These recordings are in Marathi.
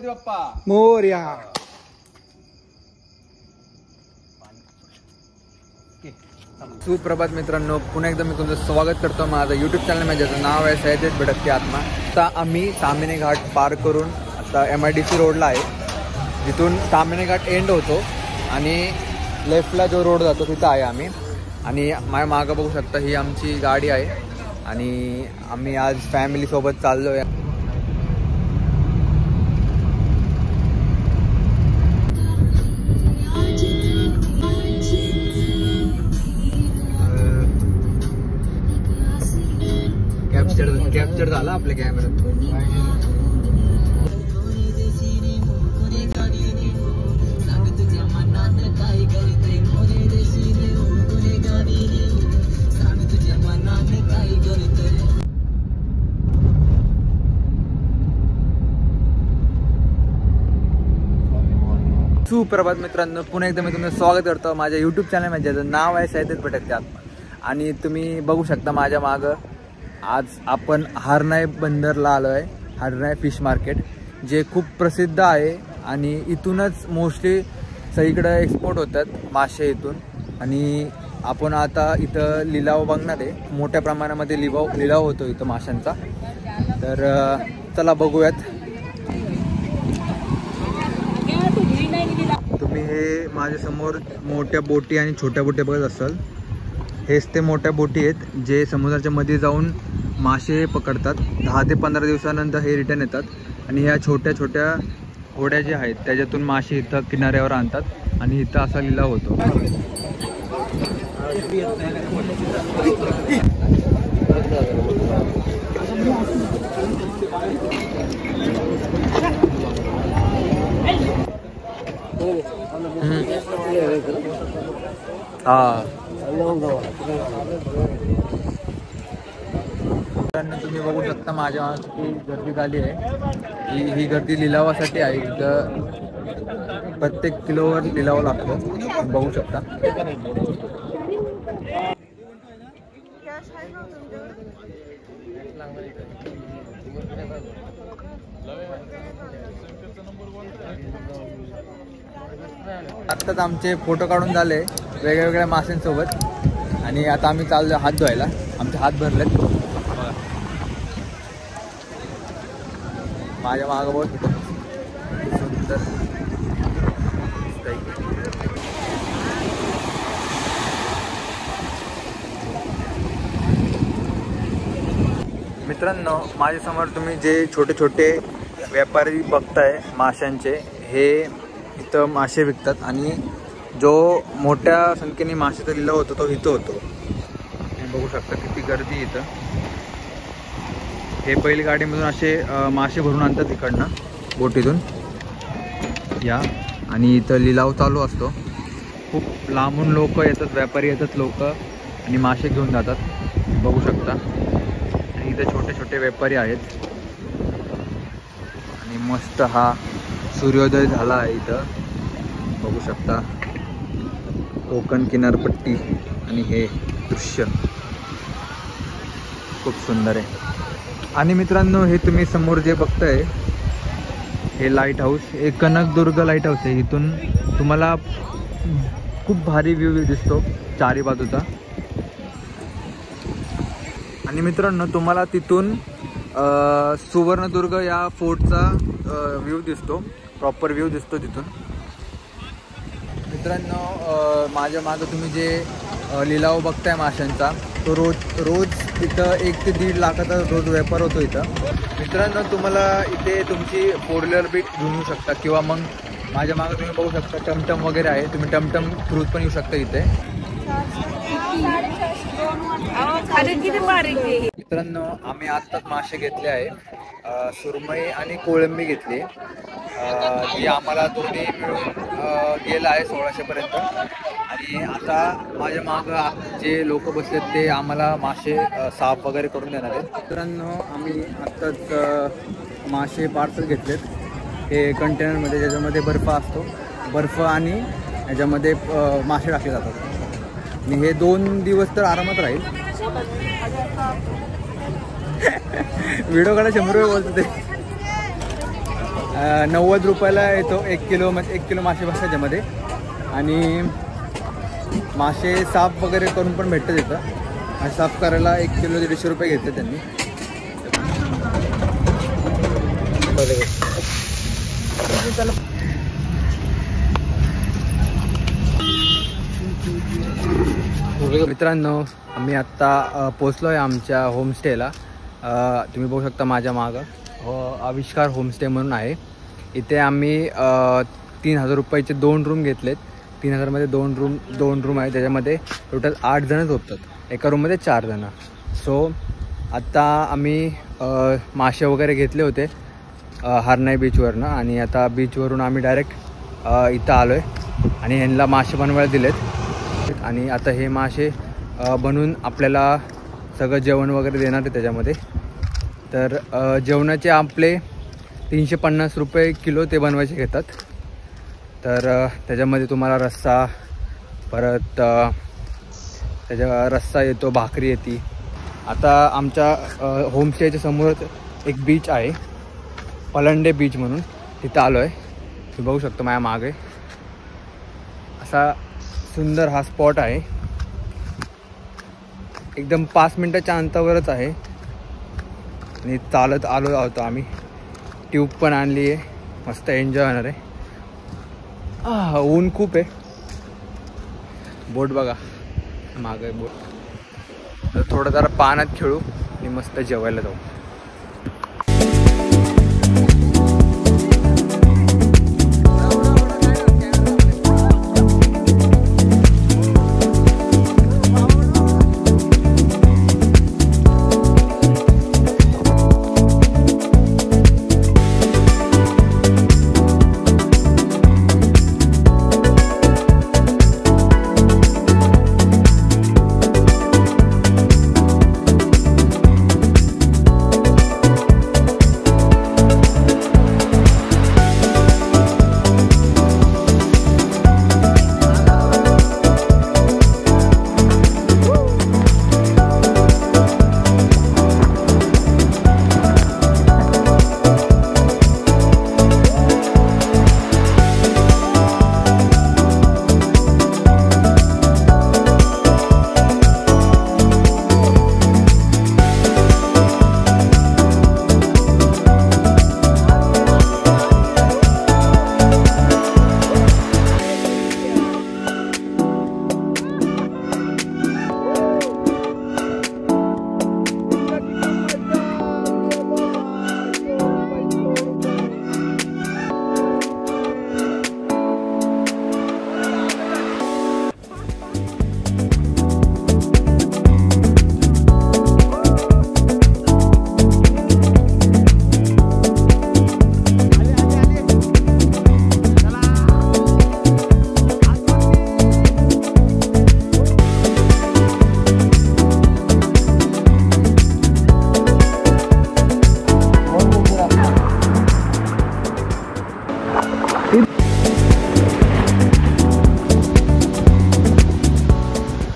गणपती बाप्पा मोरया. सुप्रभात मित्रांनो, पुन्हा एकदा मी तुमचं स्वागत करतो माझं यूट्यूब चॅनल ज्याचं नाव आहे सह्याद्री भटकती आत्मा. आता आम्ही ताम्हिणी घाट पार करून आता MIDC रोडला आहे. जिथून ताम्हिणी घाट एंड होतो आणि लेफ्टला जो रोड जातो तिथं आहे आम्ही. आणि माझ्या मागं बघू शकता ही आमची गाडी आहे आणि आम्ही आज फॅमिलीसोबत चाललो आहे. कॅप्चर झाला आपल्या कॅमेऱ्यात. सुप्रभात मित्रांनो, पुन्हा एकदा मी तुमचं स्वागत करतो माझ्या यूट्यूब चॅनलमध्ये ज्याचं नाव आहे सह्याद्री भटकती आत्मा. आणि तुम्ही बघू शकता माझ्या मागं आज आपण हरनाई बंदरला आलो आहे. हरनाई फिश मार्केट जे खूप प्रसिद्ध आहे आणि इथूनच मोस्टली सगळीकडे एक्सपोर्ट होतात मासे इथून. आणि आपण आता इथं लिलाव बघणार आहे. मोठ्या प्रमाणामध्ये लिलाव होतो इथं माशांचा. तर चला बघूयात. तुम्ही हे माझ्यासमोर मोठ्या बोटी आणि छोट्या बोटी बघत असाल. हेच ते मोठ्या बोटी आहेत जे समुद्राच्या मध्ये जाऊन मासे पकडतात. 10 ते 15 दिवसानंतर हे रिटर्न येतात. आणि ह्या छोट्या छोट्या होड्या ज्या आहेत त्याच्यातून मासे इथं किनाऱ्यावर आणतात आणि इथं असा लिलाव होतो. तुम्ही बघू शकता माझ्या किती गर्दी झाली आहे. ही गर्दी लिलावासाठी आहे. इथं प्रत्येक किलोवर लिलाव लागतो. बघू शकता. आत्ताच आमचे फोटो काढून झाले वेगळ्या वेगळ्या माशांसोबत. आणि आता आम्ही चाललो हात धुवायला. आमचे हात भरलेत. माझ्या मागं बहुत सुंदर मित्रांनो, माझ्यासमोर तुम्ही जे छोटे छोटे व्यापारी बघताय माशांचे, हे इथं मासे विकतात. आणि जो मोठ्या संख्येने माशाचा लिलाव होतो तो इथं होतो. तुम्ही बघू शकता किती गर्दी इथं. हे बैलगाडीमधून असे मासे भरून आणतात इकडनं बोटीतून या. आणि इथं लिलाव चालू असतो. खूप लांबून लोक येतात, व्यापारी येतात लोक आणि मासे घेऊन जातात. बघू शकता. आणि इथं छोटे छोटे व्यापारी आहेत. आणि मस्त हा सूर्योदय झाला आहे इथं. बघू शकता कोकण किनारपट्टी आणि हे दृश्य खूप सुंदर आहे. आणि मित्रांनो, हे तुम्ही समोर जे बघताय हे लाईट हाऊस, हे कनकदुर्ग लाईट हाऊस आहे. इथून तुम्हाला खूप भारी व्ह्यू दिसतो चारी बाजूचा. आणि मित्रांनो, तुम्हाला तिथून सुवर्णदुर्ग या फोर्टचा व्ह्यू दिसतो. प्रॉपर व्ह्यू दिसतो तिथून. मित्रांनो, माझ्या मागं तुम्ही जे लिलाव बघताय माशांचा, तो रोज इथं 1 ते 1.5 लाखाचा रोज व्यापार होतो इथं. मित्रांनो, तुम्हाला इथे तुमची 4 व्हीलर बी घेऊन येऊ शकता किंवा मग माझ्या मागं तुम्ही बघू शकता टमटम वगैरे आहे. तुम्ही टमटम थ्रूत पण येऊ शकता इथे. मित्रांनो, आम्ही आत्ताच मासे घेतले आहे. सुरमई आणि कोळंबी घेतली. ती आम्हाला दोन्ही मिळून गेलं आहे 1600 पर्यंत. आणि आता माझ्या मागं जे लोक बसलेत ते आम्हाला मासे साफ वगैरे करून देणार आहेत. मित्रांनो, आम्ही आत्ताच मासे पार्सल घेतलेत. हे कंटेनरमध्ये, ज्याच्यामध्ये बर्फ असतो. बर्फ आणि ह्याच्यामध्ये मासे टाकले जातात. आणि हे 2 दिवस तर आरामात राहील. व्हिडिओ काढा 100 रुपये बोलतो ते. 90 रुपयाला येतो 1 किलो मासे बसतात त्याच्यामध्ये. आणि मासे साफ वगैरे करून पण भेटतं तिथं. आणि साफ करायला 1 किलो 150 रुपये घेतले त्यांनी. मित्रांनो, आम्ही आत्ता पोचलो आहे आमच्या होमस्टेला. तुम्ही बघू शकता माझ्या मागं आविष्कार होमस्टे म्हणून आहे. इथे आम्ही 3000 रुपयाचे 2 रूम घेतलेत. 3000मध्ये 2 रूम आहे. त्याच्यामध्ये टोटल 8 जणच होतात. एका रूममध्ये 4 जण. सो आत्ता आम्ही मासे वगैरे घेतले होते हरनाई बीचवरनं. आणि आता बीचवरून आम्ही डायरेक्ट इथं आलो आहे आणि ह्यांना मासे बनवायला दिलेत. आणि आता हे मासे बनवून आपल्याला सगळं जेवण वगैरे देणार आहे त्याच्यामध्ये. तर जेवणाचे आपले 350 रुपये किलो ते बनवायचे घेतात. तर त्याच्यामध्ये तुम्हाला रस्सा, परत त्याच्या रस्सा येतो, भाकरी येते. आता आमच्या होमस्टेच्या समोरच एक बीच आहे, पलंडे बीच म्हणून. तिथं आलो आहे. तुम्ही बघू शकता माझ्या मागे असा सुंदर हा स्पॉट आहे. एकदम 5 मिनटाच्या अंतरावरच आहे. आणि चालत आलो आहोत आम्ही. ट्यूब पण आणली आहे, मस्त एन्जॉय होणार आहे. ऊन खूप आहे. बोट बघा मागे बोट. तर थोडं जरा पाण्यात खेळू आणि मस्त जेवायला जाऊ.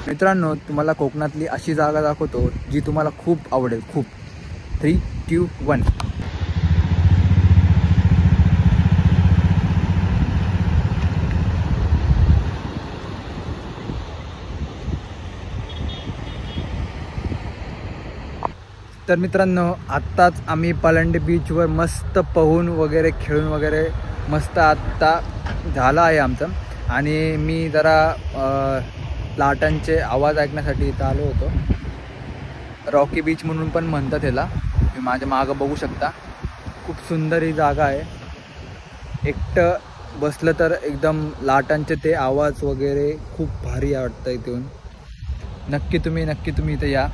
मित्रांनो, तुम्हाला कोकणातली अशी जागा दाखवतो जी तुम्हाला खूप आवडेल. खूप. 3, 2, 1. तर मित्रांनो, आत्ताच आम्ही पलंडे बीचवर मस्त पोहून वगैरे खेळून वगैरे मस्त आत्ता झाला आहे आमचं. आणि मी जरा लाटांचे आवाज ऐकण्यासाठी इथं आलो होतो. रॉकी बीच म्हणून पण म्हणतात त्याला. तुम्ही माझ्या मागं बघू शकता. खूप सुंदर ही जागा आहे. एकटं बसलं तर एकदम लाटांचे ते आवाज वगैरे खूप भारी वाटतं इथून. नक्की तुम्ही इथं या,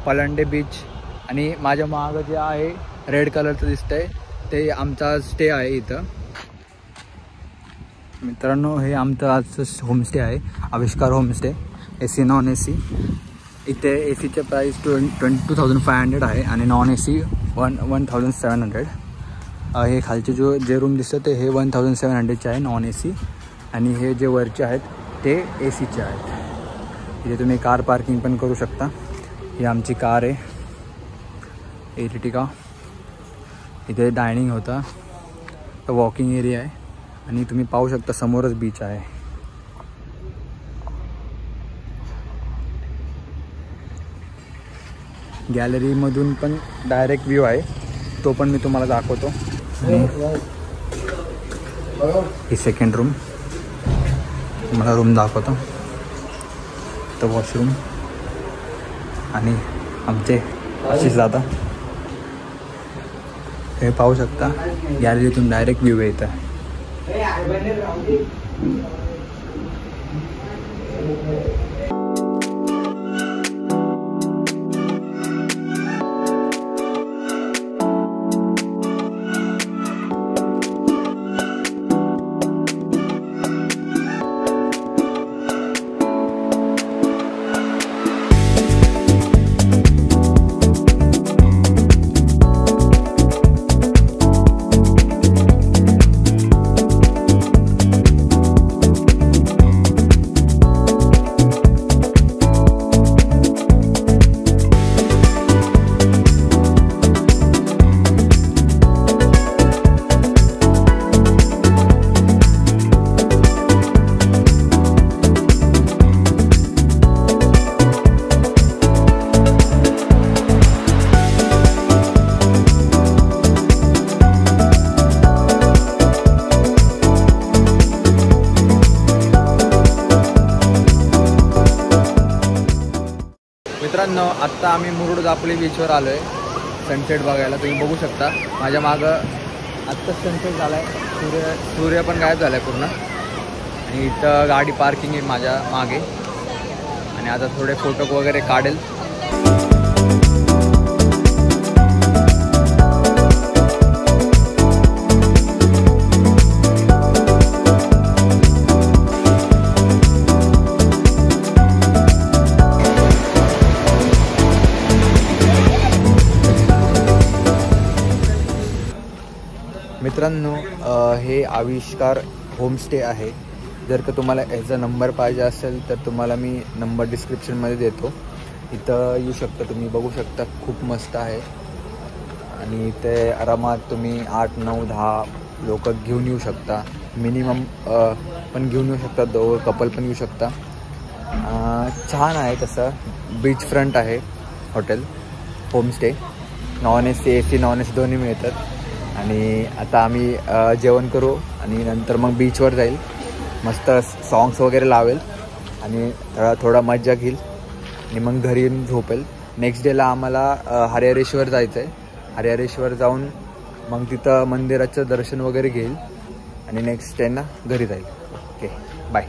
पलंडे बीच. आणि माझ्या मागं जे आहे रेड कलरचं दिसतंय ते आमचा स्टे आहे इथं. मित्रांनो, हे आमचं आजचं होमस्टे आहे, आविष्कार होमस्टे. AC non AC. इथे ACचे प्राईस 22,500 आहे आणि नॉन AC 1,700. हे खालचे जे रूम दिसतं ते हे 1,700चे आहे नॉन AC. आणि हे जे वरचे आहेत ते ACचे आहेत. इथे तुम्ही कार पार्किंग पण करू शकता. ही आमची कार आहे, एर्टिगा. इथे डायनिंग होता. वॉकिंग एरिया आहे आणि तुम्ही पाहू शकता समोरच बीच आहे. गॅलरीमधून पण डायरेक्ट व्ह्यू आहे, तो पण मी तुम्हाला दाखवतो. ही सेकंड रूम, तुम्हाला रूम दाखवतो. तर वॉशरूम आणि आमचे अशीच जाता हे पाहू शकता. गॅलरीतून डायरेक्ट व्ह्यू येत आहे. मित्रांनो, आत्ता आम्ही मुरुड दापोली बीचवर आलो आहे सनसेट बघायला. तुम्ही बघू शकता माझ्या मागं आत्ताच सनसेट झाला आहे. सूर्य पण गायब झाला आहे पूर्ण. आणि इथं गाडी पार्किंग आहे माझ्या मागे. आणि आता थोडे फोटो वगैरे काढेल. मित्रांनो, हे आविष्कार होमस्टे आहे. जर का तुम्हाला याचा नंबर पाहिजे असेल तर तुम्हाला मी नंबर डिस्क्रिप्शनमध्ये देतो. इथं येऊ शकता, तुम्ही बघू शकता. खूप मस्त आहे. आणि इथे आरामात तुम्ही 8, 9, 10 लोक घेऊन येऊ शकता. मिनिमम पण घेऊन येऊ शकता. दोघं कपल पण येऊ शकता. छान आहे तसं. बीच फ्रंट आहे hotel homestay. Non AC, AC non AC दोन्ही मिळतात. आणि आता आम्ही जेवण करू आणि नंतर मग बीचवर जाईल. मस्त सॉंग्स वगैरे लावेल आणि थोडा मज्जा घेईल आणि मग घरी येऊन झोपेल. नेक्स्ट डेला आम्हाला हरिहरेश्वर जायचं आहे. हरिहरेश्वर जाऊन मग तिथं मंदिराचं दर्शन वगैरे घेईल आणि नेक्स्ट डेला घरी जाईल. Okay, bye.